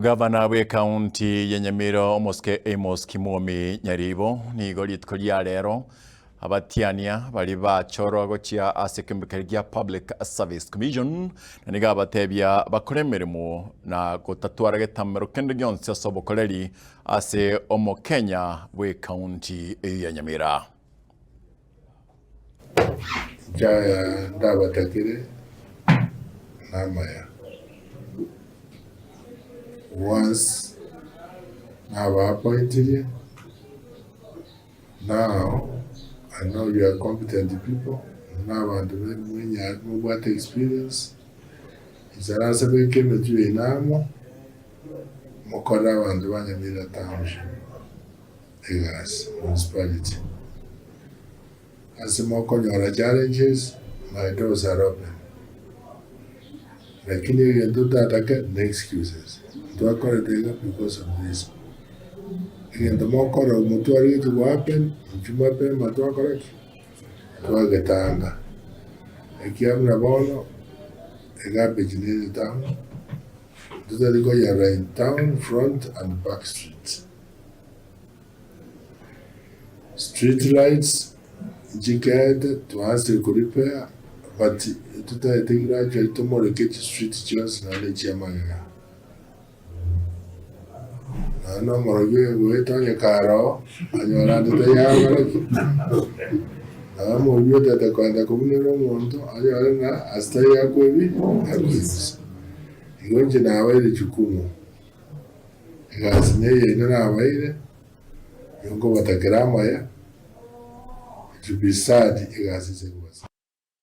Gavana we county ya Nyamira Amos Nyaribo ni golit kolia rero abatiania bali bachoro gochia asekembekeria Public Service Commission na niga batebya bakore mirimo na gotatwara getamero kende gyonse sobokoleri ase omo Kenya we county ya Nyamira. Jaya ndabatakire namaya. Once now appointed you, now I know you are competent people. Now and when you have what experience, it's an answer we came to you now. Mokoda and the one Nyamira Township, Amos Municipality. As the Mokoda challenges, my doors are open. Like you can do that again, no excuses. Do I call it because of this? Again, the more color of Mutuari to happen, if you might pay my talk correct, do I get anger? A camera bono, a garbage in the town. Do they go you're in town, front and back streets? Street lights, jigged to answer repair, but today I think gradually tomorrow get street just and let you. No more you wait on your car, and you're under the yard. I'm more good at the community room, and you're a stay up with me. You went in our way to Kumu. You got in our way. You go with a grammar. To be sad, you guys is